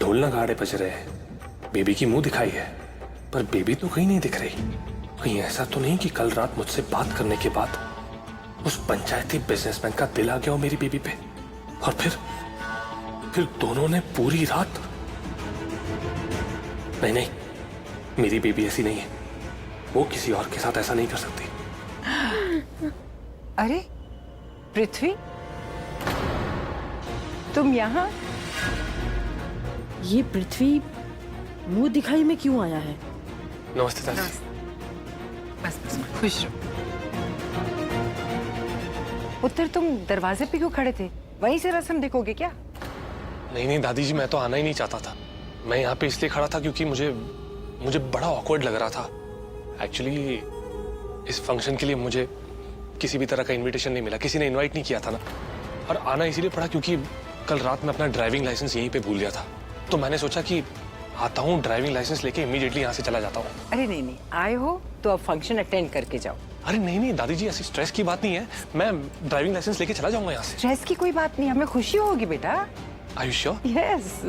ढोल नगाड़े बज रहे हैं, बेबी की मुंह दिखाई है, पर बेबी तो कहीं नहीं दिख रही। कहीं ऐसा तो नहीं कि कल रात मुझसे बात करने के बाद उस पंचायती बिजनेसमैन का दिल आ गया हो मेरी बेबी पे, और फिर दोनों ने पूरी रात। नहीं नहीं, मेरी बेबी ऐसी नहीं है, वो किसी और के साथ ऐसा नहीं कर सकती। अरे पृथ्वी, तुम यहाँ? ये पृथ्वी मुंह दिखाई में क्यों आया है? नमस्ते चाची। बस बस खुश रहो। उत्तर, तुम दरवाजे पे क्यों खड़े थे? वहीं से रस्म देखोगे क्या? नहीं नहीं दादी जी, मैं तो आना ही नहीं चाहता था। मैं यहाँ पे इसलिए खड़ा था क्योंकि मुझे बड़ा ऑकवर्ड लग रहा था। एक्चुअली इस फंक्शन के लिए मुझे किसी भी तरह का इनविटेशन नहीं मिला, किसी ने इनवाइट नहीं किया था ना। और आना इसीलिए पड़ा क्योंकि कल रात में अपना ड्राइविंग लाइसेंस यहीं पे भूल गया था, तो मैंने सोचा कि आता हूँ, ड्राइविंग लाइसेंस लेके इमीडिएटली यहाँ से चला जाता हूँ। अरे नहीं नहीं, आए हो तो अब फंक्शन अटेंड करके जाओ। अरे नहीं नहीं दादी जी, ऐसी स्ट्रेस की बात नहीं है, मैं ड्राइविंग लाइसेंस लेके चला जाऊंगा यहाँ से। स्ट्रेस की कोई बात नहीं, हमें खुशी होगी बेटा। Are you sure? Yes.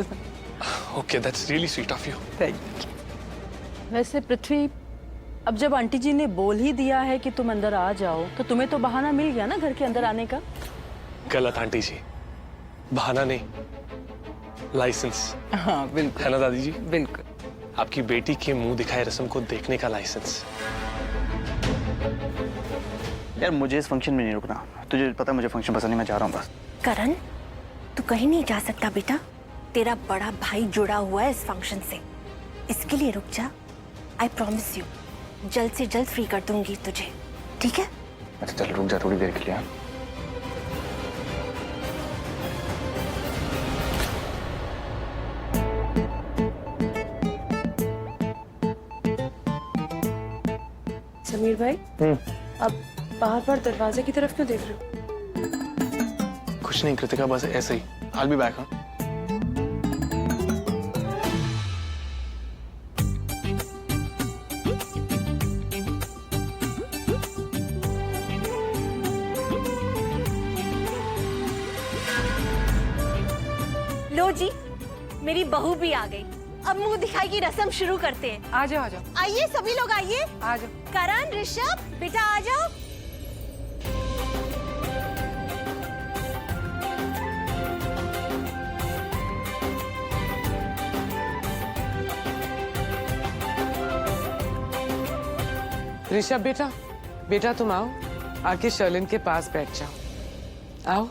Okay, that's really sweet of you. Thank you. वैसे पृथ्वी, अब जब आंटी जी ने बोल ही दिया है कि तुम अंदर आ जाओ, तो तुम्हें तो बहाना मिल गया ना घर के अंदर आने का। गलत आंटी जी, बहाना नहीं, लाइसेंस। हाँ बिल्कुल, है ना दादी जी? बिल्कुल। आपकी बेटी के मुंह दिखाए रस्म को देखने का लाइसेंस। यार मुझे इस फंक्शन में नहीं रुकना, तुझे पता है मुझे फंक्शन पसंद नहीं, मैं जा रहा हूँ बस। करण, तू कहीं नहीं जा सकता बेटा, तेरा बड़ा भाई जुड़ा हुआ है इस फंक्शन से, इसके लिए रुक जा। आई प्रॉमिस यू, जल्द से जल्द फ्री कर दूंगी तुझे, ठीक है? अच्छा चल रुक जा थोड़ी देर के लिए। समीर भाई, अब बार दरवाजे की तरफ क्यों देख रहे हो? कुछ नहीं कृतिका, बस ऐसे ही। I'll be back, हाँ? लो जी, मेरी बहू भी आ गई। अब मुंह दिखाई की रस्म शुरू करते हैं। आ जाओ आ जाओ। आइए सभी लोग आइए। आ जाओ। करण, ऋषभ, बेटा आ जाओ। ऋषभ बेटा, बेटा तुम आओ, आके शर्लिन के पास बैठ जाओ। आओ।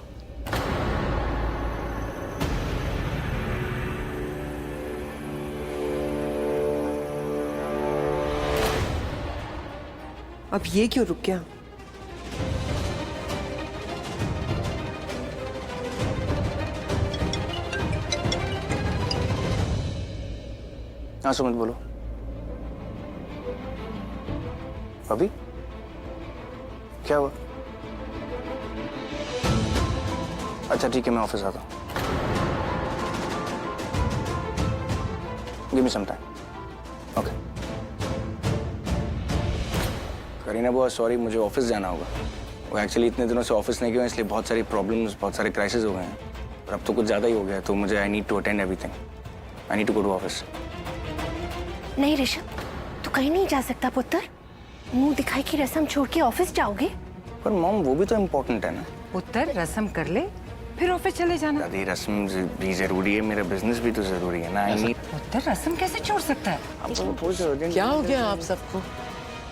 अब ये क्यों रुक गया? हाँ सुमित बोलो। अभी क्या हुआ? अच्छा ठीक है, मैं ऑफिस आता हूँ। Give me some time. Okay. Kareena बुआ सॉरी, मुझे ऑफिस जाना होगा। वो एक्चुअली इतने दिनों से ऑफिस नहीं गया, इसलिए बहुत सारी प्रॉब्लम्स, बहुत सारे क्राइसिस हो गए हैं, और अब तो कुछ ज़्यादा ही हो गया है, तो मुझे I need to attend everything. I need to go to office. नहीं ऋषभ, तू कहीं नहीं जा सकता पुत्र। मुंह दिखाई की रस्म छोड़ के ऑफिस जाओगे? पर मॉम वो भी तो इम्पोर्टेंट है ना। उत्तर, रस्म कर ले फिर ऑफिस चले जाना। दादी रस्म भी जरूरी है, मेरा बिजनेस भी तो जरूरी है ना। I need. उत्तर, रस्म कैसे छोड़ सकता है? अब तो थोड़ी सी urgent क्या हो गया आप सबको?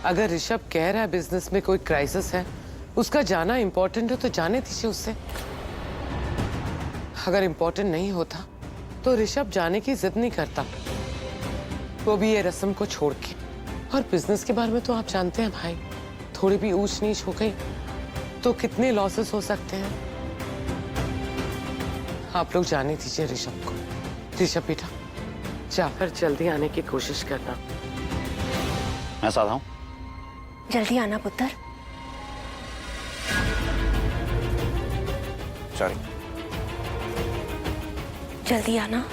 अगर ऋषभ कह रहा है बिजनेस में कोई क्राइसिस है, उसका जाना इम्पोर्टेंट है, तो जाने दीजिए उससे। अगर इम्पोर्टेंट नहीं होता तो ऋषभ जाने की जिद नहीं करता, वो भी ये रस्म को छोड़ के। और बिजनेस के बारे में तो आप जानते हैं भाई, थोड़ी भी ऊंच नीच हो गई तो कितने लॉसेस हो सकते हैं। आप लोग जाने दीजिए ऋषभ को। ऋषभ बेटा, जाफर जल्दी आने की कोशिश करना। मैं साथ हूँ। जल्दी आना पुत्र। सॉरी। जल्दी आना।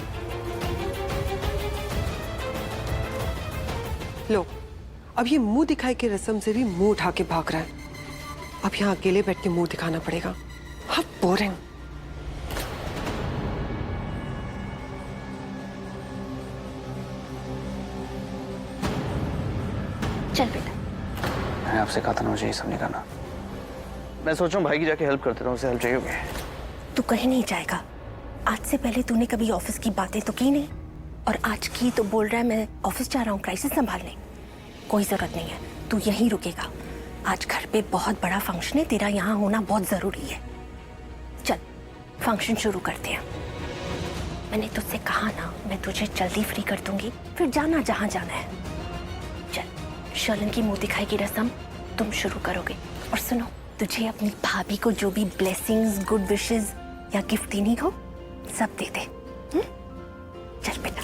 लो, अब ये मुंह दिखाई की रस्म से भी मुंह उठा के भाग रहा है। अब यहाँ अकेले बैठ के मुंह दिखाना पड़ेगा। How boring. चल बेटा। मैंने आपसे कहा था ना मुझे ये सब नहीं करना। मैं सोच रहा हूँ भाई की जाके हेल्प कर देता हूँ, उसे हेल्प चाहिए होगी। तू कहीं नहीं जाएगा। आज से पहले तूने कभी ऑफिस की बातें तो की नहीं, और आज की तो बोल रहा है मैं ऑफिस जा रहा हूँ क्राइसिस संभालने। कोई जरूरत नहीं है, तू यहीं रुकेगा। आज घर पे बहुत बड़ा फंक्शन है, तेरा यहाँ होना बहुत जरूरी है। चल फंक्शन शुरू करते हैं। मैंने तुझसे कहा ना, मैं तुझे जल्दी फ्री कर दूंगी, फिर जाना जहाँ जाना है। चल शर्लिन की मुंह दिखाई की रस्म तुम शुरू करोगे। और सुनो, तुझे अपनी भाभी को जो भी ब्लेसिंग्स, गुड विशेस या गिफ्ट देनी हो सब दे दे। चल बेटा।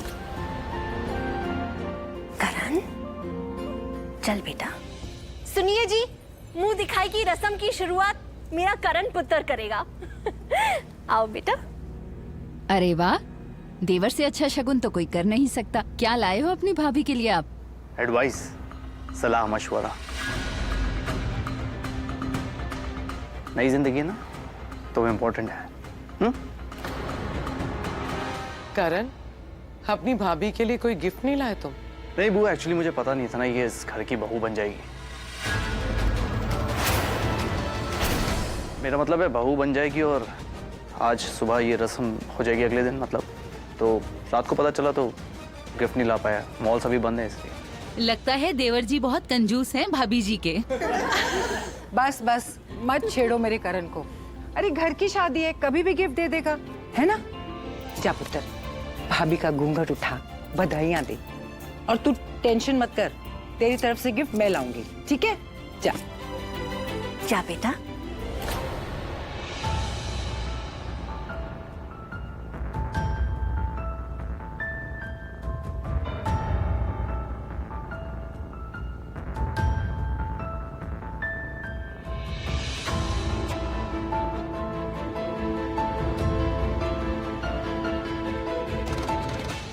करण चल बेटा। सुनिए जी, मुंह दिखाई की रस्म की शुरुआत मेरा करण पुत्र करेगा। आओ बेटा। अरे वाह, देवर से अच्छा शगुन तो कोई कर नहीं सकता। क्या लाए हो अपनी भाभी के लिए आप? एडवाइस, सलाह मशवरा। नई जिंदगी है ना, तो इम्पोर्टेंट है। करण, अपनी भाभी के लिए कोई गिफ्ट नहीं लाए तुम? नहीं बुआ, एक्चुअली मुझे पता नहीं था ना ये इस घर की बहू बन जाएगी। मेरा मतलब है बहू बन जाएगी और आज सुबह ये रस्म हो जाएगी अगले दिन, मतलब तो रात को पता चला तो गिफ्ट नहीं ला पाया। मॉल सभी बंद है इसलिए। लगता है देवर जी बहुत कंजूस हैं भाभी जी के। बस बस मत छेड़ो मेरे करण को। अरे घर की शादी है, कभी भी गिफ्ट दे देगा, है ना? जा पुत्र, भाभी का घूंघट उठा, बधाइयां दे। और तू टेंशन मत कर, तेरी तरफ से गिफ्ट मैं लाऊंगी, ठीक है? जा जा बेटा।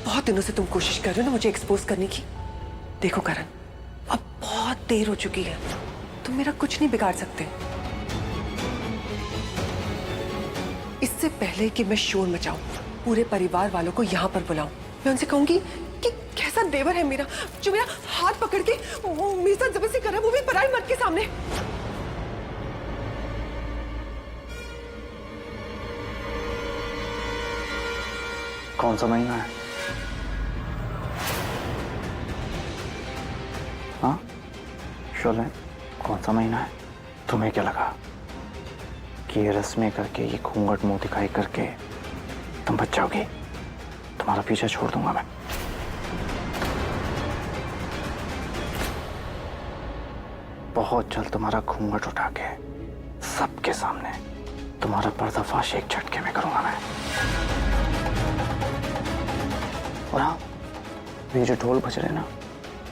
बहुत दिनों से तुम कोशिश कर रहे हो ना मुझे एक्सपोज करने की। देखो करण, अब बहुत देर हो चुकी है, तुम मेरा कुछ नहीं बिगाड़ सकते। इससे पहले कि मैं शोर मचाऊं, पूरे परिवार वालों को यहाँ पर बुलाऊं, मैं उनसे कहूंगी कि कैसा देवर है मेरा, जो मेरा हाथ पकड़ के मेरे साथ जबरदस्ती कर रहा है, वो भी पराई मर्द के सामने। कौन सा महीना है? हाँ शर्लिन, कौन सा महीना है? तुम्हें क्या लगा कि ये रस्में करके, ये घूंघट मुंह दिखाई करके तुम बच जाओगी? तुम्हारा पीछा छोड़ दूंगा मैं। बहुत जल्द तुम्हारा घूंघट उठा के सबके सामने तुम्हारा पर्दाफाश एक झटके में करूंगा मैं। और हाँ, ये जो ढोल बज रहे ना,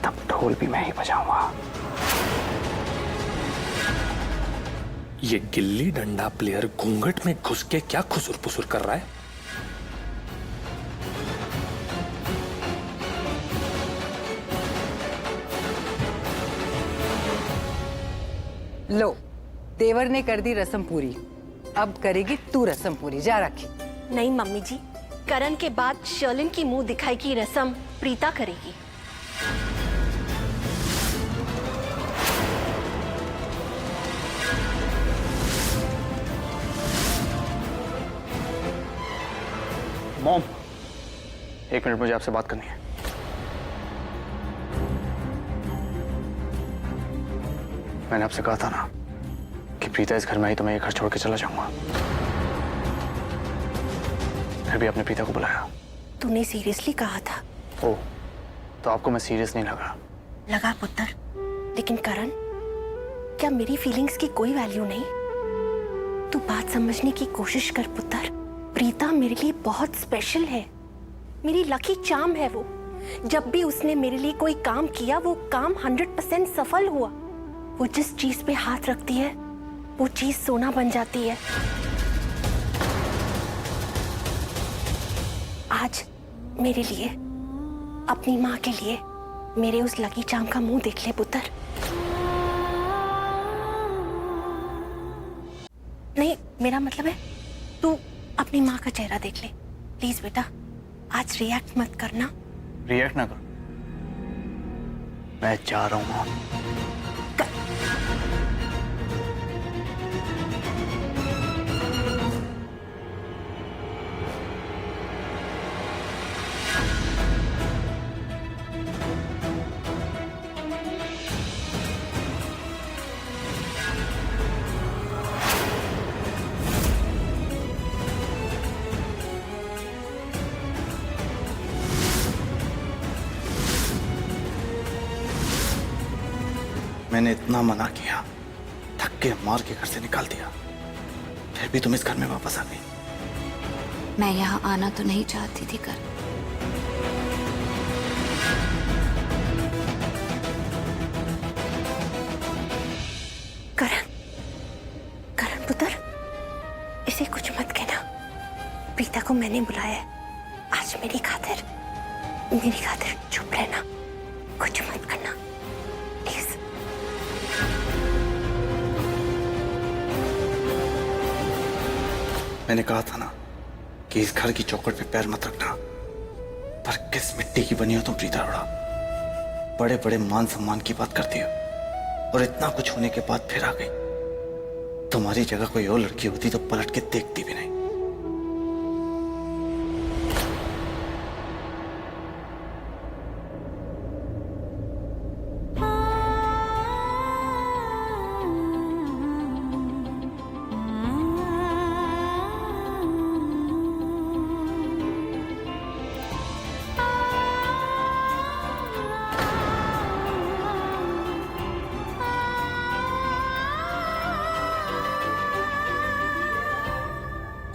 तब ढोल भी मैं ही बजाऊंगा। ये गिल्ली डंडा प्लेयर घूंघट में घुस के क्या खुसुर पुसुर कर रहा है? लो, देवर ने कर दी रस्म पूरी, अब करेगी तू रस्म पूरी। जा रखी। नहीं मम्मी जी, करण के बाद शर्लिन की मुंह दिखाई की रस्म प्रीता करेगी। मॉम, एक मिनट, मुझे आपसे बात करनी है। मैंने आपसे कहा था ना कि प्रीता इस घर में आई तो मैं ये घर छोड़ के चला जाऊंगा। फिर भी आपने प्रीता को बुलाया। तूने सीरियसली कहा था? ओह, तो आपको मैं सीरियस नहीं लगा? लगा पुत्र, लेकिन करण, क्या मेरी फीलिंग्स की कोई वैल्यू नहीं? तू बात समझने की कोशिश कर पुत्र। प्रीता मेरे लिए बहुत स्पेशल है, मेरी लकी चार्म है वो। जब भी उसने मेरे लिए कोई काम किया, वो काम 100% सफल हुआ। वो जिस चीज पे हाथ रखती है, वो चीज सोना बन जाती है। आज मेरे लिए, अपनी माँ के लिए, मेरे उस लकी चार्म का मुंह देख ले पुत्र। नहीं, मेरा मतलब है तू अपनी माँ का चेहरा देख ले प्लीज बेटा। आज रिएक्ट मत करना। रिएक्ट ना करो? मैं जा रहा हूँ। मैंने इतना मना किया, थक के मार के घर से निकाल दिया, फिर भी तुम इस घर में वापस आ गई। मैं यहाँ आना तो नहीं चाहती थी कर, करण, करण पुत्र, इसे कुछ मत कहना। प्रीता को मैंने बुलाया है आज मेरी खातिर चुप रहना, कुछ मत करना प्लीज। मैंने कहा था ना कि इस घर की चौखट पे पैर मत रखना, पर किस मिट्टी की बनी हो तुम प्रीता अरोड़ा। बड़े बड़े मान सम्मान की बात करती हो और इतना कुछ होने के बाद फिर आ गई। तुम्हारी जगह कोई और लड़की होती तो पलट के देखती भी नहीं।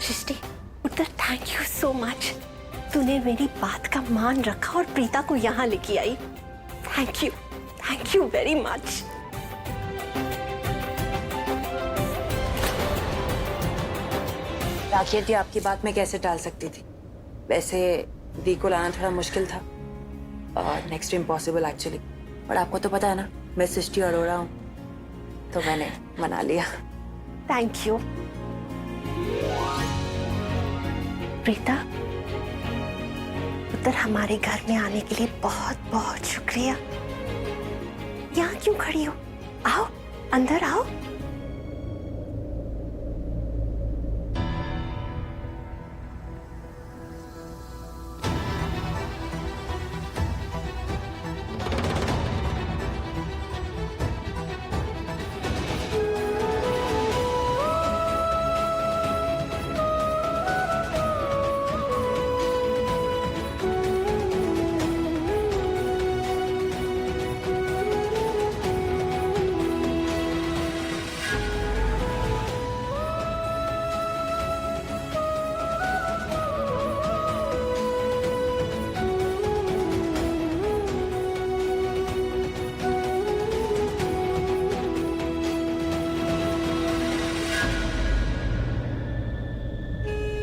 सृष्टि पुत्र, थैंक यू सो मच। तूने मेरी बात का मान रखा और प्रीता को यहाँ लेके आई। Thank you very much. Rakhi aunty, आपकी बात मैं कैसे टाल सकती थी। वैसे दी को लाना थोड़ा मुश्किल था और नेक्स्ट इम्पॉसिबल एक्चुअली, और आपको तो पता है ना मैं सृष्टि अरोड़ा हूँ, तो मैंने मना लिया। थैंक यू प्रीता पुत्र, हमारे घर में आने के लिए बहुत बहुत शुक्रिया। यहाँ क्यों खड़ी हो, आओ अंदर आओ।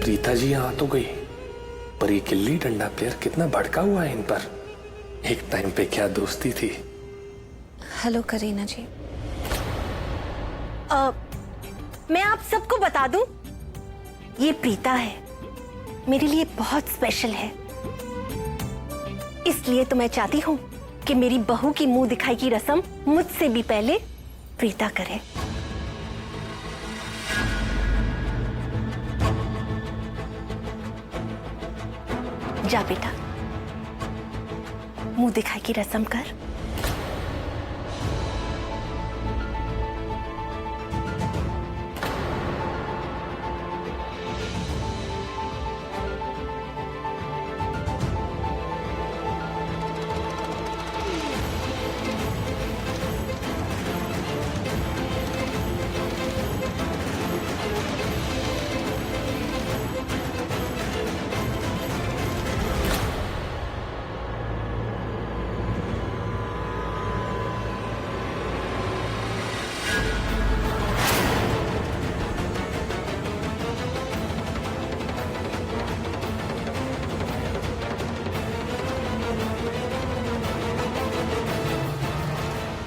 प्रीता जी यहाँ तो गई, पर ये गिल्ली डंडा प्लेयर कितना भड़का हुआ है इन पर। एक टाइम पे क्या दोस्ती थी। हेलो करीना जी, मैं आप सबको बता दूं, ये प्रीता है, मेरे लिए बहुत स्पेशल है। इसलिए तो मैं चाहती हूं कि मेरी बहू की मुंह दिखाई की रस्म मुझसे भी पहले प्रीता करे। जा बेटा, मुंह दिखाई की रस्म कर।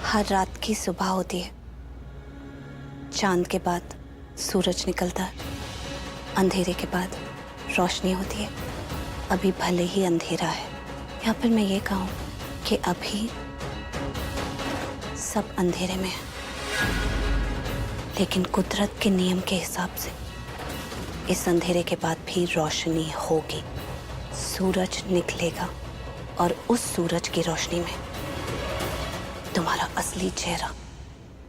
हर रात की सुबह होती है, चांद के बाद सूरज निकलता है, अंधेरे के बाद रोशनी होती है। अभी भले ही अंधेरा है, या फिर मैं ये कहूँ कि अभी सब अंधेरे में है, लेकिन कुदरत के नियम के हिसाब से इस अंधेरे के बाद भी रोशनी होगी। सूरज निकलेगा और उस सूरज की रोशनी में तुम्हारा असली चेहरा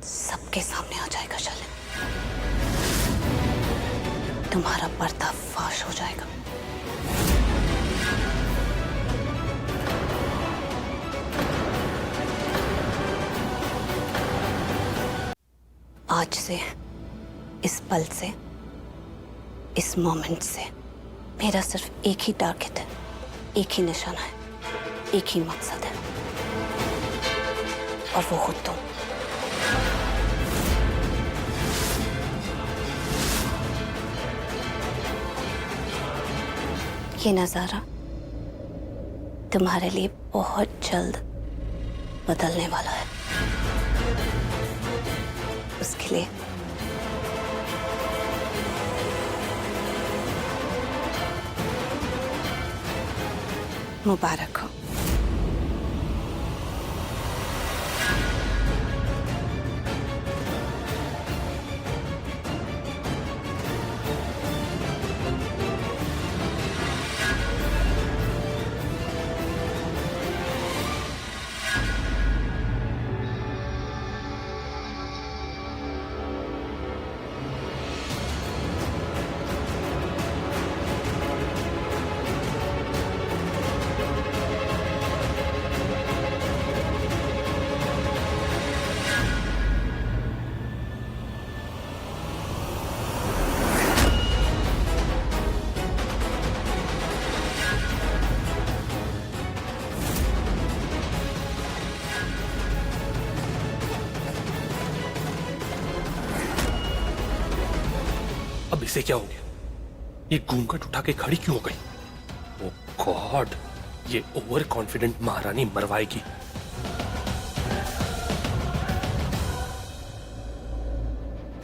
सबके सामने आ जाएगा शालिन। तुम्हारा पर्दाफाश हो जाएगा। आज से, इस पल से, इस मोमेंट से मेरा सिर्फ एक ही टारगेट है, एक ही निशाना है, एक ही मकसद है, और वो खुद तुम। ये नजारा तुम्हारे लिए बहुत जल्द बदलने वाला है। उसके लिए मुबारक हो। अब इसे क्या हो गया? ये घूंघट उठा के खड़ी क्यों हो गई? ओह गॉड, ये ओवर कॉन्फिडेंट महारानी मरवाएगी।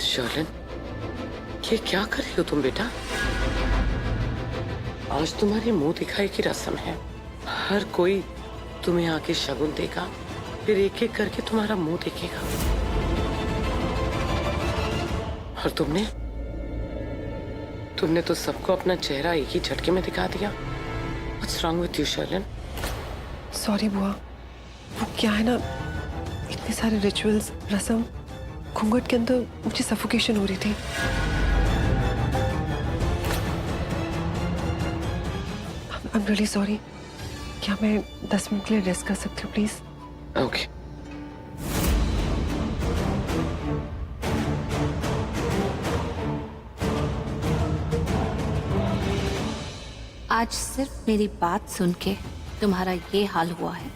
शालिन, ये क्या कर रही हो तुम बेटा? आज तुम्हारी मुंह दिखाई की रस्म है। हर कोई तुम्हें आके शगुन देगा, फिर एक एक करके तुम्हारा मुंह देखेगा। और तुमने तो सबको अपना चेहरा एक ही झटके में दिखा दिया। What's wrong with you, Shalin? Sorry बुआ, वो क्या है ना, इतने सारे रिचुअल्स, रस्म, घूंघट के अंदर मुझे सफोकेशन हो रही थी। I'm really sorry। क्या मैं 10 मिनट के लिए रेस्ट कर सकती हूँ प्लीज? ओके। आज सिर्फ मेरी बात सुन के तुम्हारा ये हाल हुआ है,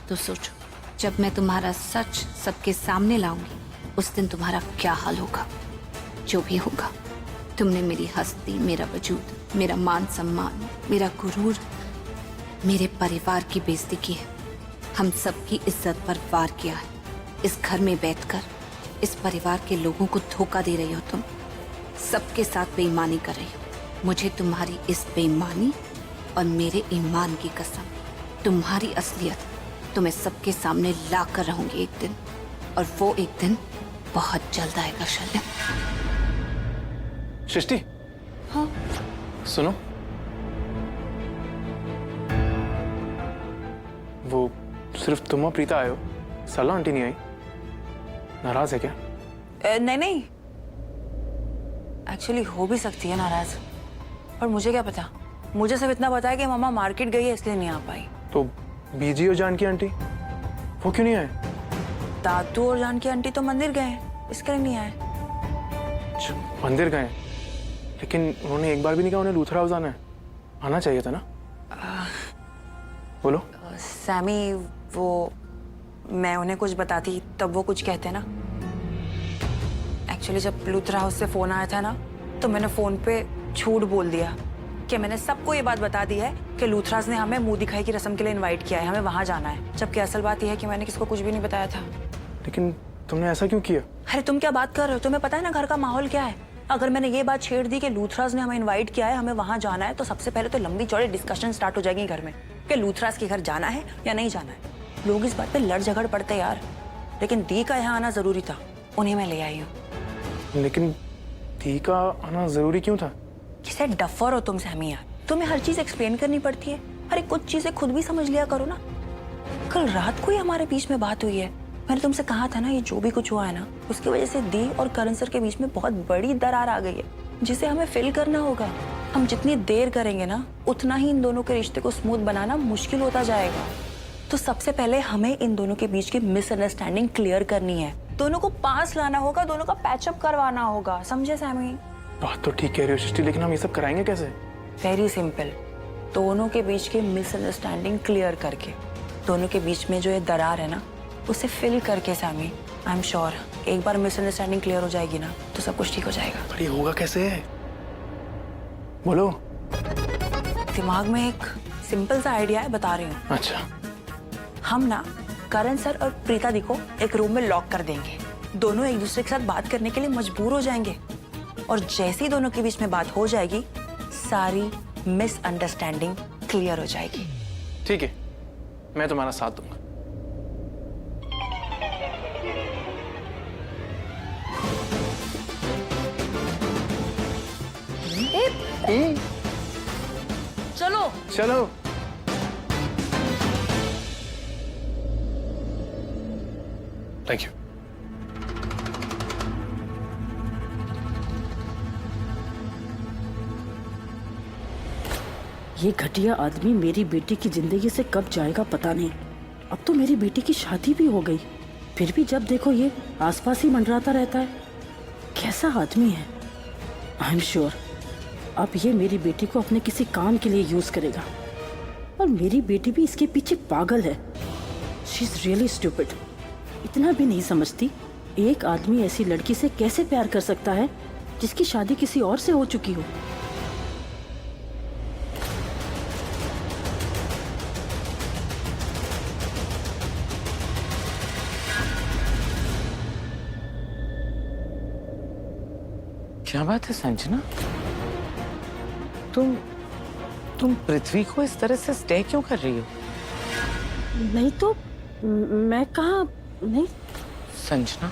तो सोचो जब मैं तुम्हारा सच सबके सामने लाऊंगी उस दिन तुम्हारा क्या हाल होगा। जो भी होगा, तुमने मेरी हस्ती, मेरा वजूद, मेरा मान सम्मान, मेरा गुरूर, मेरे परिवार की बेइज्जती की है। हम सबकी इज्जत पर वार किया है। इस घर में बैठकर इस परिवार के लोगों को धोखा दे रही हो तुम, सबके साथ बेईमानी कर रही हो। मुझे तुम्हारी इस बेईमानी और मेरे ईमान की कसम, तुम्हारी असलियत तो मैं सबके सामने ला कर रहूंगी एक दिन, और वो एक दिन बहुत जल्द आएगा शालिन। सृष्टि, हाँ सुनो, वो सिर्फ तुम और प्रीता आए हो, सरला आंटी नहीं आई। नाराज है क्या? नहीं, एक्चुअली हो भी सकती है नाराज, पर मुझे क्या पता। मुझे सिर्फ इतना पता है कि मामा मार्केट गई है इसलिए नहीं आ पाई। तो बीजी और जानकी आंटी वो क्यों नहीं आए? दादू और जानकी आंटी तो मंदिर गए हैं, इसके लिए नहीं आए। अच्छा, मंदिर गए, लेकिन उन्होंने एक बार भी नहीं कहा उन्हें लूथरा हाउस आना है। आना चाहिए था ना। बोलो। सैमी, वो मैं उन्हें कुछ बताती तब वो कुछ कहते ना। एक्चुअली जब लूथरा हाउस से फोन आया था ना, तो मैंने फोन पे झूठ बोल दिया कि मैंने सबको ये बात बता दी है कि लूथराज ने हमें मुंह दिखाई की रस्म के लिए इनवाइट किया है, हमें वहां जाना है। जबकि असल बात यह है कि मैंने किसको कुछ भी नहीं बताया था। लेकिन तुमने ऐसा क्यों किया? अरे तुम क्या बात कर रहे हो? तुम्हें पता है ना घर का माहौल क्या है। अगर मैंने ये बात छेड़ दी कि लूथराज ने हमें इनवाइट किया है, हमें वहां जाना है, तो सबसे पहले तो लंबी चौड़ी डिस्कशन स्टार्ट हो जाएगी घर में कि लूथराज के घर जाना है या नहीं जाना है। लोग इस बात पे लड़ झगड़ पड़ते यार। लेकिन दी का यहाँ आना जरूरी था, उन्हें मैं ले आई हूँ। लेकिन दी का आना जरूरी क्यों था? किसे डफर हो तुम सैमी यार, तुम्हें हर चीज एक्सप्लेन करनी पड़ती है। अरे कुछ चीजें खुद भी समझ लिया करो ना। कल रात को ही हमारे बीच में बात हुई है, मैंने तुमसे कहा था ना ये जो भी कुछ हुआ है ना उसकी वजह से दी और करण सर के बीच में बहुत बड़ी दरार आ गई है जिसे हमें फिल करना होगा। हम जितनी देर करेंगे ना उतना ही इन दोनों के रिश्ते को स्मूथ बनाना मुश्किल होता जाएगा। तो सबसे पहले हमें इन दोनों के बीच की मिसअंडरस्टैंडिंग क्लियर करनी है, दोनों को पास लाना होगा, दोनों का पैचअप करवाना होगा, समझे सैमी? बात तो ठीक कह रही हो सृष्टि, लेकिन हम ये सब कराएंगे कैसे? वेरी सिंपल, दोनों के बीच की मिसअंडरस्टैंडिंग क्लियर करके, दोनों के बीच में जो ये दरार है ना उसे फिल करके सैमी। आई एम श्योर एक बार मिसअंडरस्टैंडिंग क्लियर हो जाएगी ना तो सब कुछ ठीक हो जाएगा। पर ये होगा कैसे? बोलो। दिमाग में एक सिंपल सा आइडिया है, बता रही हूँ। अच्छा। हम ना करण सर और प्रीता दी को एक रूम में लॉक कर देंगे, दोनों एक दूसरे के साथ बात करने के लिए मजबूर हो जाएंगे और जैसे ही दोनों के बीच में बात हो जाएगी सारी मिसअंडरस्टैंडिंग क्लियर हो जाएगी। ठीक है, मैं तुम्हारा साथ दूंगा। चलो चलो। Thank you. ये घटिया आदमी मेरी बेटी की जिंदगी से कब जाएगा पता नहीं। अब तो मेरी बेटी की शादी भी हो गई, फिर भी जब देखो ये आसपास ही मंडराता रहता है। कैसा आदमी है? आई एम श्योर अब ये मेरी बेटी को अपने किसी काम के लिए यूज करेगा और मेरी बेटी भी इसके पीछे पागल है। She is really stupid. इतना भी नहीं समझती एक आदमी ऐसी लड़की से कैसे प्यार कर सकता है जिसकी शादी किसी और से हो चुकी हो। क्या बात है संजना, तुम पृथ्वी को इस तरह से स्टे क्यों कर रही हो? नहीं तो मैं कहा नहीं। संजना,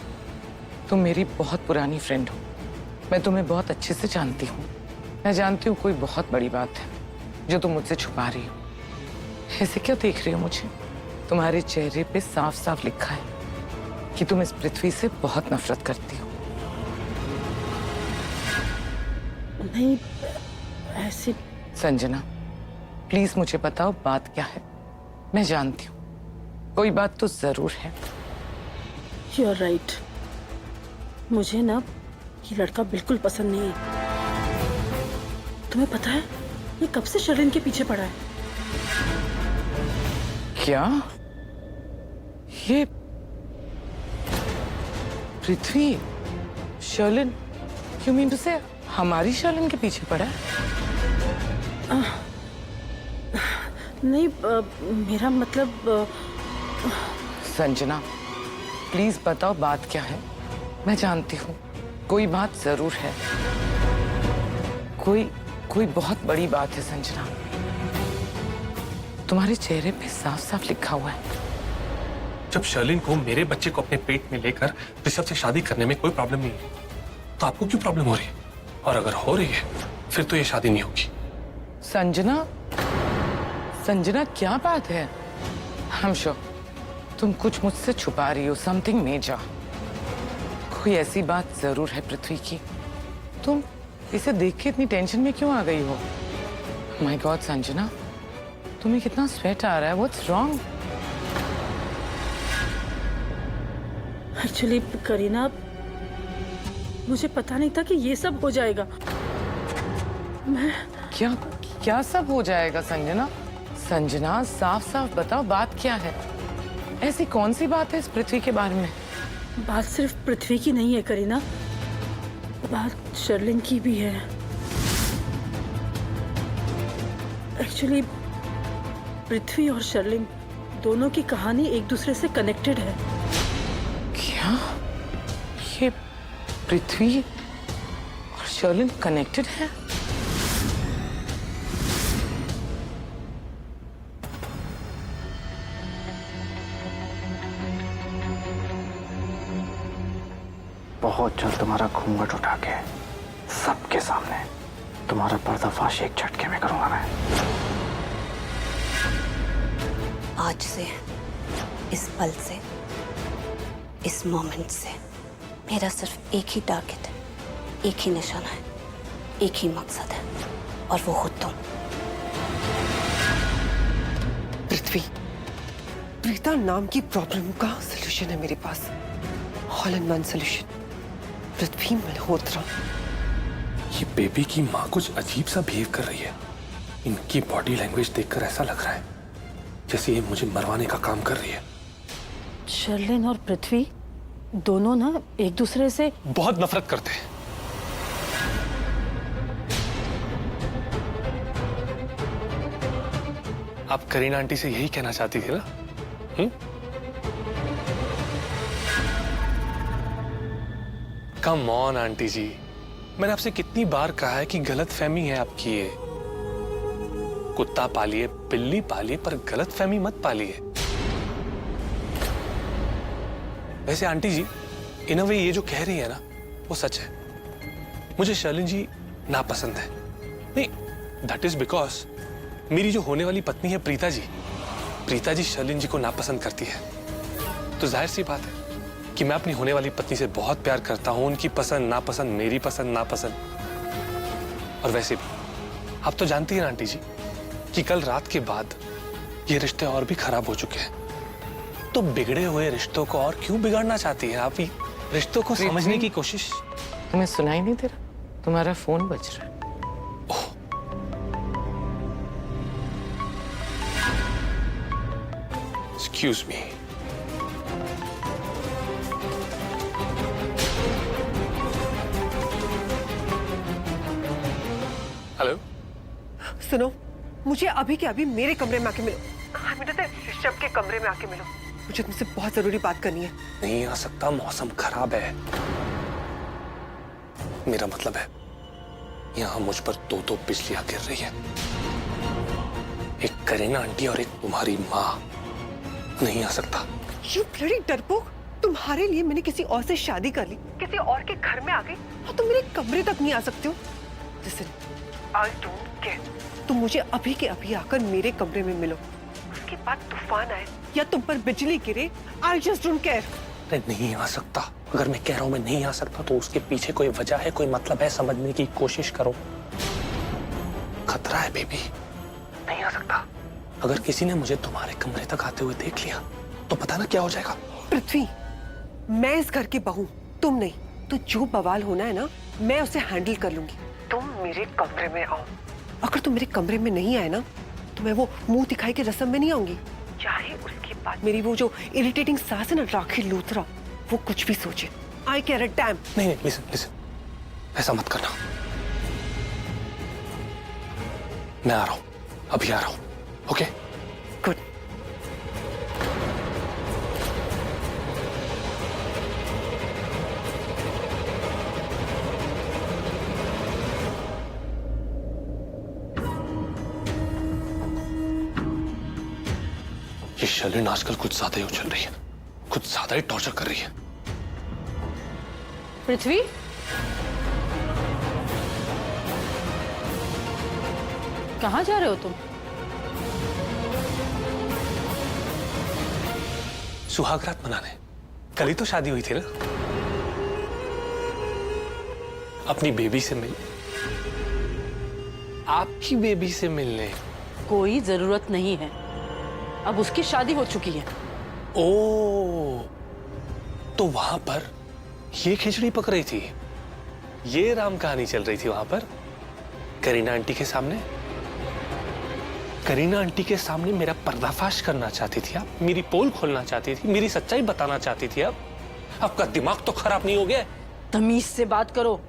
तुम मेरी बहुत पुरानी फ्रेंड हो, मैं तुम्हें बहुत अच्छे से जानती हूँ। मैं जानती हूँ कोई बहुत बड़ी बात है जो तुम मुझसे छुपा रही हो। ऐसे क्यों देख रही हो मुझे? तुम्हारे चेहरे पे साफ साफ लिखा है कि तुम इस पृथ्वी से बहुत नफरत करती हो। नहीं ऐसे। संजना प्लीज मुझे बताओ बात क्या है। मैं जानती हूँ कोई बात तो जरूर है। यू आर राइट, मुझे ना ये लड़का बिल्कुल पसंद नहीं है। तुम्हें पता है ये कब से शर्लिन के पीछे पड़ा है? क्या? ये पृथ्वी शर्लिन, यू मीन टू से हमारी शर्लिन के पीछे पड़ा है? नहीं मेरा मतलब संजना प्लीज बताओ बात क्या है। मैं जानती हूँ कोई बात जरूर है, कोई बहुत बड़ी बात है संजना। तुम्हारे चेहरे पे साफ साफ लिखा हुआ है। जब शर्लिन को मेरे बच्चे को अपने पेट में लेकर ऋषभ से शादी करने में कोई प्रॉब्लम नहीं है तो आपको क्यों प्रॉब्लम हो रही है? और अगर हो रही है फिर तो ये शादी नहीं होगी। संजना क्या बात है? हम श्योर तुम कुछ मुझसे छुपा रही हो, समथिंग मेजर। कोई ऐसी बात जरूर है पृथ्वी की। तुम इसे देख के इतनी टेंशन में क्यों आ गई हो? माय गॉड संजना, तुम्हें कितना स्वेट आ रहा है। What's wrong? एक्चुअली करीना, मुझे पता नहीं था कि ये सब हो जाएगा। मैं क्या सब हो जाएगा संजना? संजना साफ साफ बताओ बात क्या है? ऐसी कौन सी बात है इस पृथ्वी के बारे में? बात सिर्फ पृथ्वी की नहीं है करीना, बात शर्लिन की भी है। एक्चुअली पृथ्वी और शर्लिन दोनों की कहानी एक दूसरे से कनेक्टेड है। क्या ये पृथ्वी और शर्लिन कनेक्टेड है? बहुत जल्द तुम्हारा घूंघट उठा के सबके सामने तुम्हारा पर्दाफाश एक झटके में करूंगा मैं। आज से, इस पल से, इस मोमेंट से मेरा सिर्फ एक ही टारगेट है, एक ही निशाना है, एक ही मकसद है, और वो हो तुम। पृथ्वी, प्रीता नाम की प्रॉब्लम का सलूशन है मेरे पास, ऑल इन वन सलूशन। पृथ्वी मल्होत्रा। ये बेबी की माँ कुछ अजीब सा बिहेव कर रही है। इनकी बॉडी लैंग्वेज देखकर ऐसा लग रहा है जैसे ये मुझे मरवाने का काम कर रही है। शर्लिन और पृथ्वी दोनों ना एक दूसरे से बहुत नफरत करते हैं। आप करीना आंटी से यही कहना चाहती थी ना? कम ऑन आंटी जी, मैंने आपसे कितनी बार कहा है कि गलत फहमी है आपकी ये। कुत्ता पालिए, बिल्ली पालिए, पर गलत फहमी मत पालिए। वैसे आंटी जी, इन अ वे ये जो कह रही है ना, वो सच है। मुझे शर्लिन जी नापसंद है। नहीं, दैट इज बिकॉज मेरी जो होने वाली पत्नी है प्रीता जी शर्लिन जी को नापसंद करती है। तो जाहिर सी बात है कि मैं अपनी होने वाली पत्नी से बहुत प्यार करता हूं। उनकी पसंद नापसंद, मेरी पसंद नापसंद। और वैसे भी आप तो जानती हैं आंटी जी कि कल रात के बाद ये रिश्ते और भी खराब हो चुके हैं। तो बिगड़े हुए रिश्तों को और क्यों बिगाड़ना चाहती हैं आप? ही रिश्तों को समझने की कोशिश। तुम्हें सुनाई नहीं दे रहा? तुम्हारा फोन बज रहा है। Excuse me. हेलो, सुनो, मुझे अभी के अभी मेरे कमरे में आके मिलो। हाँ, मुझे ऋषभ के कमरे में आके मिलो। मुझे तुमसे बहुत जरूरी बात करनी है। नहीं आ सकता, मौसम खराब है। मेरा मतलब है यहाँ मुझ पर दो बिजलियां गिर रही है। एक करीना आंटी और एक तुम्हारी माँ। नहीं आ सकता। You bloody डरपोक, तुम्हारे लिए मैंने किसी और से शादी कर ली, किसी और के घर में आ गई, और तुम मेरे कमरे तक नहीं आ सकते हो। Listen, I don't care. तुम मुझे अभी के अभी आकर मेरे कमरे में मिलो। उसके बाद तूफान आए या तुम पर बिजली गिरे, I just don't care. अरे नहीं आ सकता। अगर मैं कह रहा हूं मैं नहीं आ सकता तो उसके पीछे कोई वजह है, कोई मतलब है। समझने की कोशिश करो। खतरा है बेबी। नहीं आ सकता। अगर किसी ने मुझे तुम्हारे कमरे तक आते हुए देख लिया तो पता ना क्या हो जाएगा। पृथ्वी, मैं इस घर की बहू, तुम नहीं। तो जो बवाल होना है ना, मैं उसे हैंडल कर लूंगी। तुम मेरे कमरे में आओ। अगर तुम मेरे कमरे में नहीं आए ना, तो मैं वो मुंह दिखाई के रस्म में नहीं आऊंगी। चाहे उसके बाद मेरी वो जो इरिटेटिंग सास है ना, राखी लूथरा, वो कुछ भी सोचे। आई केयर अ डैम। नहीं, लिसन, ऐसा मत करना। मैं आ रहा हूं, अभी आ रहा हूं। Okay, good. ये शर्लिन आजकल कुछ ज्यादा ही उछल रही है, कुछ ज्यादा ही टॉर्चर कर रही है। पृथ्वी, कहाँ जा रहे हो तुम? सुहागरात मनाने। कल ही तो शादी हुई थी ना। अपनी बेबी से मिल, आपकी बेबी से मिलने। कोई जरूरत नहीं है, अब उसकी शादी हो चुकी है। ओ, तो वहां पर ये खिचड़ी पक रही थी, ये राम कहानी चल रही थी वहां पर करीना आंटी के सामने। करीना आंटी के सामने मेरा पर्दाफाश करना चाहती थी आप, मेरी पोल खोलना चाहती थी, मेरी सच्चाई बताना चाहती थी आप। आपका दिमाग तो खराब नहीं हो गया? तमीज से बात करो।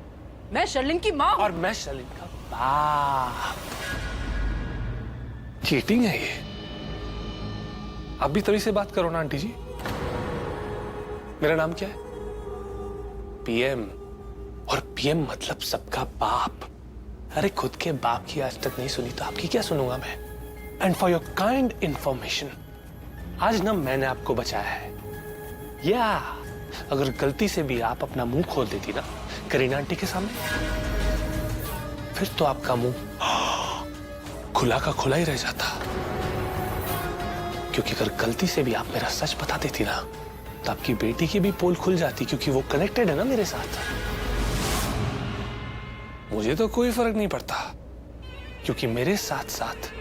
मैं शर्लिन की माँ हूं। और मैं शर्लिन का बाप। चीटिंग है ये। आप भी तभी से बात करो ना आंटी जी। मेरा नाम क्या है? पीएम। और पीएम मतलब सबका बाप। अरे खुद के बाप की आज तक नहीं सुनी तो आपकी क्या सुनूंगा मैं। And for your kind information, आज ना मैंने आपको बचाया है। या अगर गलती से भी आप अपना मुंह खोल देती ना करीना आंटी के सामने, फिर तो आपका मुंह खुला का खुला ही रह जाता। क्योंकि अगर गलती से भी आप मेरा सच बता देती ना तो आपकी बेटी की भी पोल खुल जाती, क्योंकि वो कनेक्टेड है ना मेरे साथ। मुझे तो कोई फर्क नहीं पड़ता, क्योंकि मेरे साथ साथ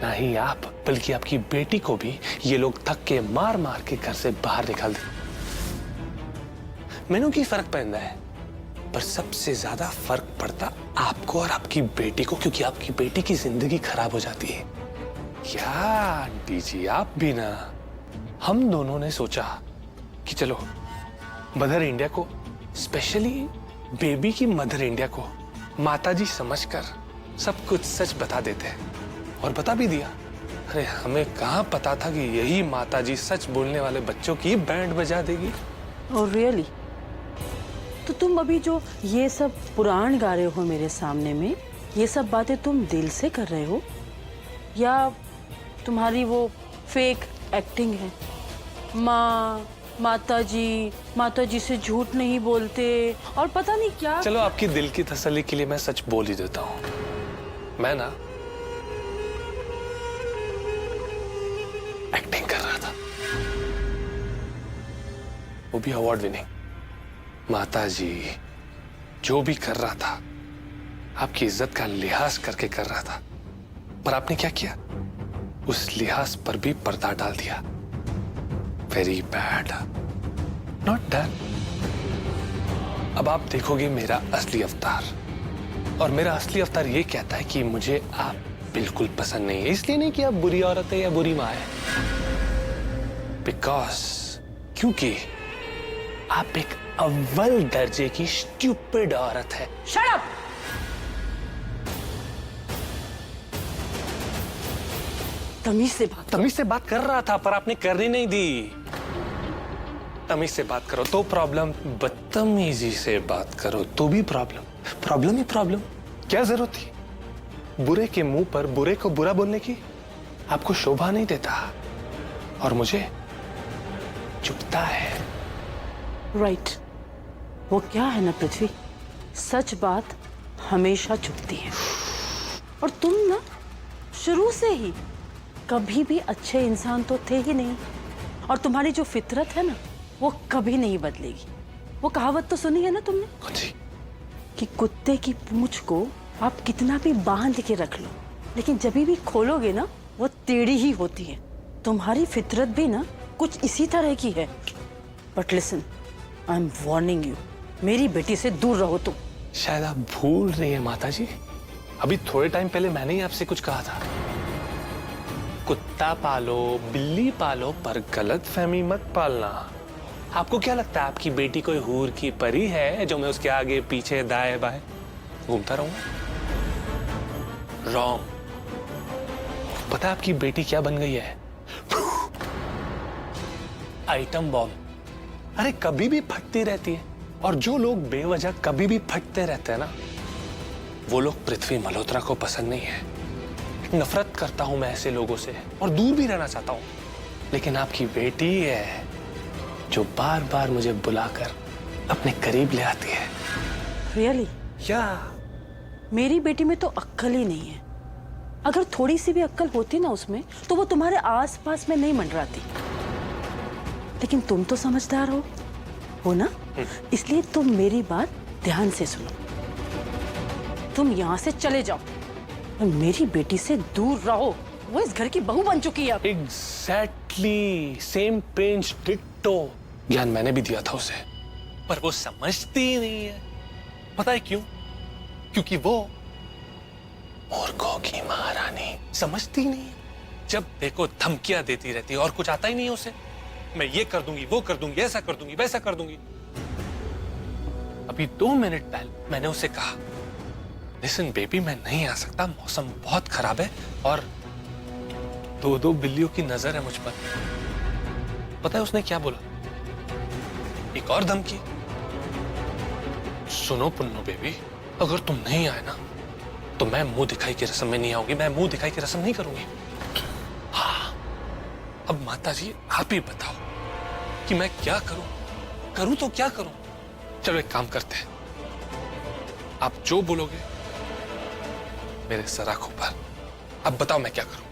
ना ही आप बल्कि आपकी बेटी को भी ये लोग धक्के मार मार के घर से बाहर निकाल दे। मैनू की फर्क पड़ता है, पर सबसे ज्यादा फर्क पड़ता आपको और आपकी बेटी को, क्योंकि आपकी बेटी की जिंदगी खराब हो जाती है। क्या आंटी जी, आप भी ना, हम दोनों ने सोचा कि चलो मदर इंडिया को, स्पेशली बेबी की मदर इंडिया को माताजी समझकर सब कुछ सच बता देते हैं, और बता भी दिया। अरे हमें कहाँ पता था कि यही माताजी सच बोलने वाले बच्चों की बैंड बजा देगी। और रियली तो तुम अभी जो ये सब पुराण गा रहे हो मेरे सामने में, ये सब बातें तुम दिल से कर रहे हो या तुम्हारी वो फेक एक्टिंग है? माता जी से झूठ नहीं बोलते और पता नहीं क्या। चलो आपकी दिल की तसल्ली के लिए मैं सच बोल ही देता हूँ। मैं ना एक्टिंग कर रहा था, वो भी अवार्ड विनिंग। माताजी जो भी कर रहा था आपकी इज्जत का लिहाज करके कर रहा था, पर आपने क्या किया, उस लिहाज पर भी पर्दा डाल दिया। Very bad, not done. अब आप देखोगे मेरा असली अवतार, और मेरा असली अवतार ये कहता है कि मुझे आप बिल्कुल पसंद नहीं है। इसलिए नहीं कि आप बुरी औरत है या बुरी माँ है, बिकॉज क्योंकि आप एक अव्वल दर्जे की स्टूपिड औरत है। Shut up! तमीज से बात कर रहा था, पर आपने करनी नहीं दी। तमीज से बात करो तो प्रॉब्लम, बदतमीजी से बात करो तो भी प्रॉब्लम ही प्रॉब्लम। क्या जरूरत थी बुरे के मुंह पर बुरे को बुरा बोलने की? आपको शोभा नहीं देता और मुझे चुभता है। राइट वो क्या है ना पृथ्वी, सच बात हमेशा चुभती है। और तुम ना शुरू से ही कभी भी अच्छे इंसान तो थे ही नहीं, और तुम्हारी जो फितरत है ना वो कभी नहीं बदलेगी। वो कहावत तो सुनी है ना तुमने? कौन सी? कि कुत्ते की पूंछ को आप कितना भी बांध के रख लो, लेकिन जब भी खोलोगे ना वो टेढ़ी ही होती है। तुम्हारी फितरत भी ना कुछ इसी तरह की है। But listen, I am warning you, मेरी बेटी से दूर रहो तुम। शायद आप भूल रही है माताजी, अभी थोड़े टाइम पहले मैंने ही आपसे कुछ कहा था, कुत्ता पालो बिल्ली पालो पर गलत फहमी मत पालना। आपको क्या लगता है आपकी बेटी कोई हूर की परी है जो मैं उसके आगे पीछे दाएं बाएं घूमता रहूंगा? रॉन्ग। पता है आपकी बेटी क्या बन गई है? Item bomb. अरे कभी भी फटती रहती है, और जो लोग बेवजह कभी भी फटते रहते हैं ना, वो लोग पृथ्वी मल्होत्रा को पसंद नहीं है। नफरत करता हूं मैं ऐसे लोगों से और दूर भी रहना चाहता हूं, लेकिन आपकी बेटी है जो बार बार मुझे बुलाकर अपने करीब ले आती है। रियली? क्या? मेरी बेटी में तो अक्ल ही नहीं है। अगर थोड़ी सी भी अक्ल होती ना उसमें तो वो तुम्हारे आसपास में नहीं मंडराती। लेकिन तुम तो समझदार हो ना, इसलिए तुम मेरी बात ध्यान से सुनो। तुम यहाँ से चले जाओ और मेरी बेटी से दूर रहो। वो इस घर की बहू बन चुकी है। एग्जैक्टली सेम पेंच डिट्टो। ज्ञान मैंने भी दिया था उसे, पर वो समझती ही नहीं है। पता है क्यों? क्योंकि वो मूर्खों की महारानी समझती नहीं है। जब देखो धमकियां देती रहती है और कुछ आता ही नहीं है उसे। मैं ये कर दूंगी, वो कर दूंगी, ऐसा कर दूंगी, वैसा कर दूंगी। अभी 2 मिनट पहले मैंने उसे कहा, लिसन बेबी, मैं नहीं आ सकता, मौसम बहुत खराब है और 2 बिल्लियों की नजर है मुझ पर। पता है उसने क्या बोला? एक और धमकी। सुनो पुन्नू बेबी, अगर तुम नहीं आए ना तो मैं मुंह दिखाई की रस्म में नहीं आऊंगी। मैं मुंह दिखाई की रस्म नहीं करूंगी। हाँ, अब माताजी आप ही बताओ कि मैं क्या करूं। करूं तो क्या करूं? चलो एक काम करते हैं, आप जो बोलोगे मेरे सर आंखों पर। अब बताओ मैं क्या करूं?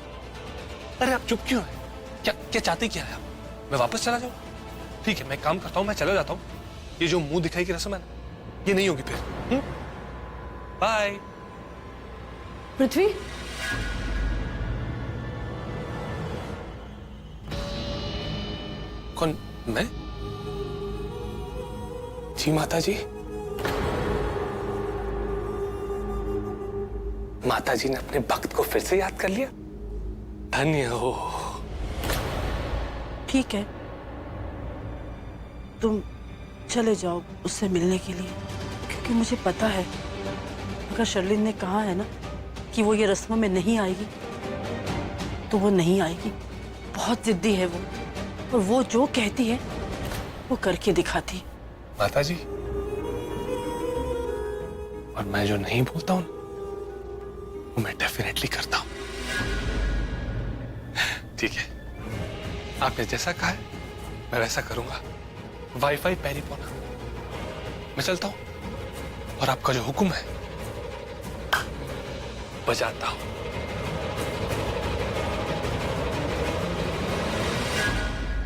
अरे आप चुप क्यों है? क्या चाहती क्या है आप? मैं वापस चला जाऊं? ठीक है, मैं काम करता हूं, मैं चला जाता हूं। ये जो मुंह दिखाई की रस्म है ना, ये नहीं होगी फिर। बाय। पृथ्वी, कौन? मैं? जी माता जी। माता जी ने अपने भक्त को फिर से याद कर लिया। धन्य हो। ठीक है, तुम चले जाओ उससे मिलने के लिए, क्योंकि मुझे पता है अगर शर्लिन ने कहा है ना कि वो ये रस्मों में नहीं आएगी तो वो नहीं आएगी। बहुत जिद्दी है वो, और वो जो कहती है वो करके दिखाती। माता जी, और मैं जो नहीं बोलता हूं वो मैं डेफिनेटली करता हूं। ठीक है, आपने जैसा कहा है मैं वैसा करूंगा। वाईफाई पैरी पोना, मैं चलता हूं और आपका जो हुक्म है बजाता हूं।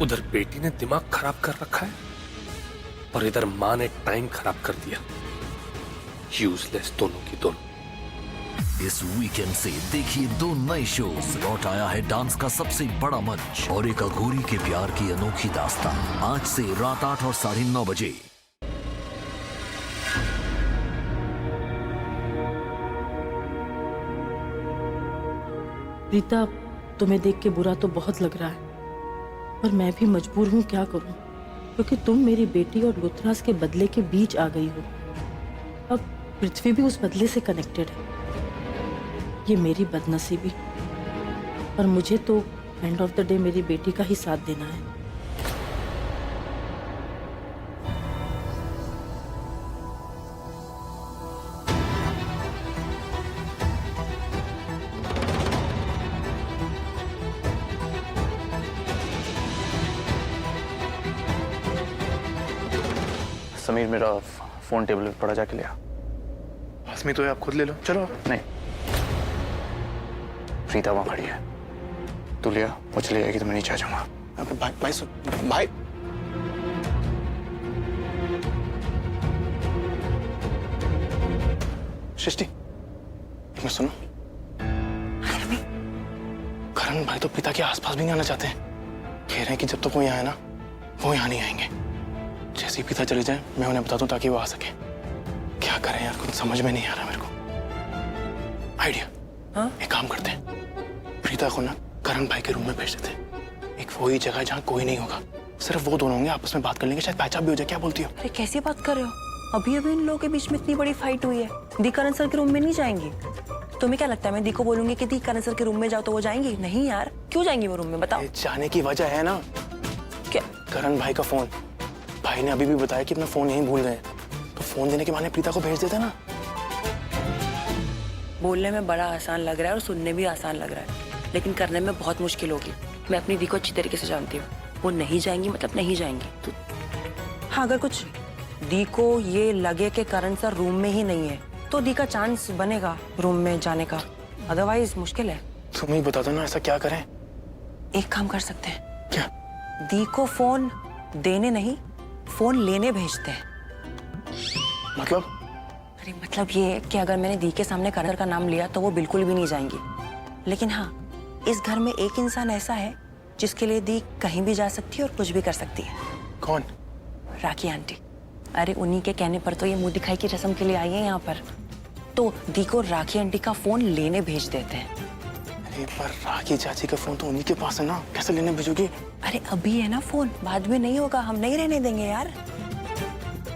उधर बेटी ने दिमाग खराब कर रखा है और इधर मां ने टाइम खराब कर दिया। यूजलेस दोनों की दोनों। इस वीकेंड से देखिए 2 नए शोज। लौट आया है डांस का सबसे बड़ा मंच और एक अघोरी के प्यार की अनोखी दास्तां, आज से रात 8 और 9:30 बजे। रीता, तुम्हें देख के बुरा तो बहुत लग रहा है, पर मैं भी मजबूर हूँ, क्या करूँ, क्योंकि तुम मेरी बेटी और लुथरास के बदले के बीच आ गई हो। अब पृथ्वी भी उस बदले से कनेक्टेड है। ये मेरी बदनसीबी, पर मुझे तो एंड ऑफ द डे मेरी बेटी का ही साथ देना है। समीर, मेरा फोन टेबल पे पड़ा, जाके लिया। पास में तो है, आप खुद ले लो। चलो। नहीं, प्रीता वहां खड़ी है, तू लिया, वो चली जाएगी तो मैं नीचे आ जाऊंगा। अबे भाई, भाई सुन, भाई। सृष्टि, एक मिनट सुनो। करण भाई तो पिता के आसपास भी नहीं आना चाहते हैं। कह रहे हैं कि जब तक वो यहाँ है ना, वो यहाँ नहीं आएंगे। जैसे ही पिता चले जाए मैं उन्हें बता दूं ताकि वो आ सके। क्या करें यार, कुछ समझ में नहीं आ रहा मेरे को। आइडिया। हाँ? एक काम करते हैं, प्रीता को ना करण भाई के रूम में भेज देते हैं। एक वही जगह जहाँ कोई नहीं होगा, सिर्फ वो दोनों होंगे, आपस में बात कर लेंगे, शायद पैचअप भी हो जाए। क्या बोलती हो? अरे कैसी बात कर रहे हो? अभी अभी इन लोगों के बीच में इतनी बड़ी फाइट हुई है। दी करण सर के रूम में नहीं जाएंगी। तुम्हें क्या लगता है मैं दी को बोलूंगी कि दी करण सर के रूम में जाओ तो वो जाएंगी? नहीं यार, क्यों जाएंगी वो रूम में, बताओ। जाने की वजह है ना, क्या? करण भाई का फोन। भाई ने अभी भी बताया कि अपना फोन यहीं भूल गए, तो फोन देने के बहाने प्रीता को भेज देता ना। बोलने में बड़ा आसान लग रहा है और सुनने भी आसान लग रहा है, लेकिन करने में बहुत मुश्किल होगी। मैं अपनी दी को अच्छी तरीके से जानती हूँ। वो नहीं जाएंगी मतलब नहीं जाएंगी। तो हाँ, अगर कुछ दी को ये लगे कि करण सर रूम में ही नहीं है तो दी का चांस बनेगा रूम में जाने का, अदरवाइज मुश्किल है। तुम ही बता दो ना, ऐसा क्या करें? एक काम कर सकते हैं। क्या? दी को फोन देने नहीं, फोन लेने भेजते हैं। मतलब? अरे मतलब ये है कि अगर मैंने दी के सामने करण का नाम लिया तो वो बिल्कुल भी नहीं जाएंगी। लेकिन हाँ, इस घर में एक इंसान ऐसा है जिसके लिए दी कहीं भी जा सकती है और कुछ भी कर सकती है। कौन? राखी आंटी। अरे उन्हीं के कहने पर तो ये मुंह दिखाई की रस्म के लिए आई है यहाँ पर। तो दी को राखी आंटी का फोन लेने भेज देते हैं। अरे पर राखी चाची का फोन तो उन्हीं के पास है ना, कैसे लेने भेजोगी? अरे अभी है ना फोन, बाद में नहीं होगा, हम नहीं रहने देंगे यार।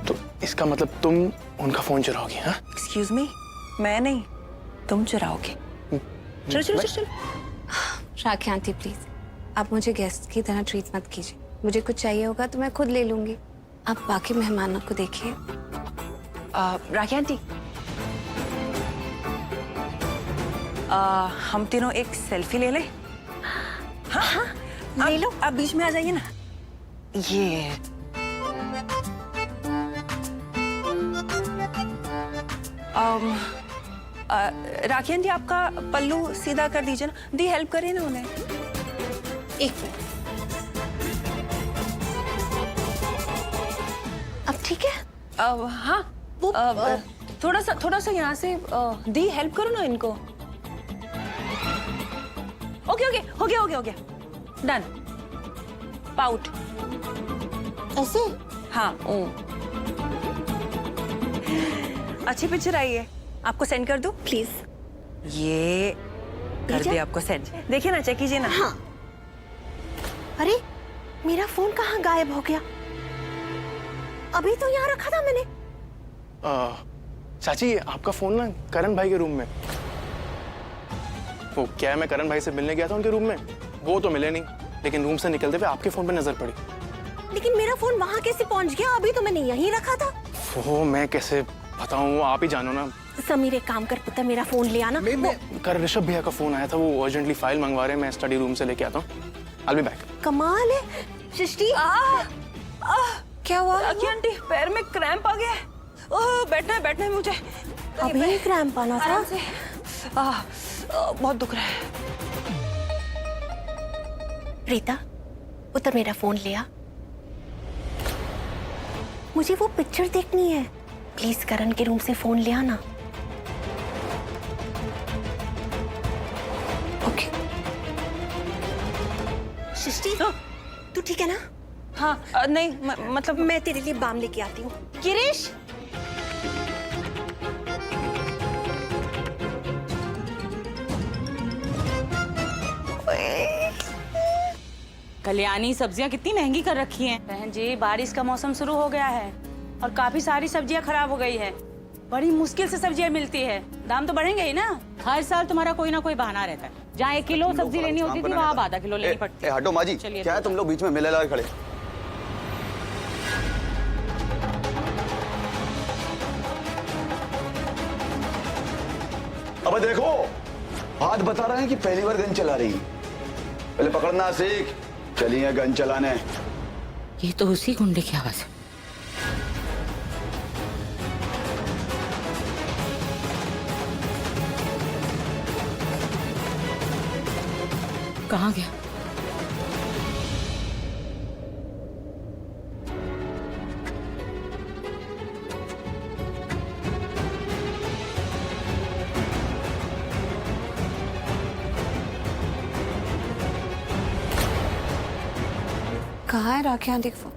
तो इसका मतलब तुम उनका फोन चुराओगी? हाँ? एक्सक्यूज मी, मैं नहीं, तुम चुराओगे। चलो चलो चलो चलो। राखी आंटी प्लीज, आप मुझे गेस्ट की तरह ट्रीट मत कीजिए। मुझे कुछ चाहिए होगा तो मैं खुद ले लूंगी। आप बाकी मेहमानों को देखिए। राखी आंटी, हम तीनों एक सेल्फी ले लें? हाँ हाँ, ले लो। आप बीच में आ जाइए ना। ये राखी आंटी आपका पल्लू सीधा कर दीजिए ना, दी हेल्प करिए ना उन्हें। एक मिनट। अब ठीक है? हाँ वो थोड़ा सा यहाँ से दी हेल्प करो ना इनको। ओके ओके हो गया डन। पाउट ऐसे? हाँ अच्छी पिक्चर आई है, आपको सेंड कर दूं? प्लीज। ये कर दिया आपको सेंड, देखिए ना, चेक कीजिए ना। हाँ। अरे मेरा फोन कहाँ गायब हो गया? अभी तो यहाँ रखा था मैंने। चाची आपका फोन ना करण भाई के रूम में। वो क्या है, मैं करण भाई से मिलने गया था उनके रूम में, वो तो मिले नहीं, लेकिन रूम से निकलते हुए आपके फोन पे नजर पड़ी। लेकिन मेरा फोन वहाँ कैसे पहुँच गया? अभी तो मैंने यहीं रखा था। वो मैं कैसे बताऊं, आप ही जानो ना। समीर एक काम कर पुत्र, मेरा फोन ले आना। कर ऋषभ भैया का फोन आया था, वो अर्जेंटली फाइल मंगवा रहे हैं, मैं स्टडी रूम से लेके आता हूँ। I'll be back। कमाल है सृष्टि। क्या हुआ? राखी आंटी पैर में क्रैम्प आ गया। ओह बैठना है मुझे। अभी क्रैम्प आना था? आराम से। बहुत दुख रहा है। रीता उतर, मेरा फोन लिया। मुझे वो पिक्चर देखनी है, प्लीज करण के रूम से फोन ले आना। ओके। सृष्टि तू ठीक है ना? हाँ नहीं मतलब मैं तेरे लिए बाम लेके आती हूँ। गिरीश कल्याणी, सब्जियां कितनी महंगी कर रखी हैं। बहन जी बारिश का मौसम शुरू हो गया है और काफी सारी सब्जियां खराब हो गई है। बड़ी मुश्किल से सब्जियां मिलती है, दाम तो बढ़ेंगे ही ना। हर साल तुम्हारा कोई ना कोई बहाना रहता है। जहाँ 1 किलो सब्जी लेनी होती थी वहाँ आधा किलो लेनी पड़ती है। हटो माँ जी, क्या है तुम लोग बीच में मिले लगा खड़े? अब देखो, हाथ बता रहे हैं कि पहली बार गन चला रही, पहले पकड़ना सीख। चलिए गन चलाने। ये तो उसी गुंडे की आवाज है। कहाँ गया? कहाँ है राखी आंटी का फोन?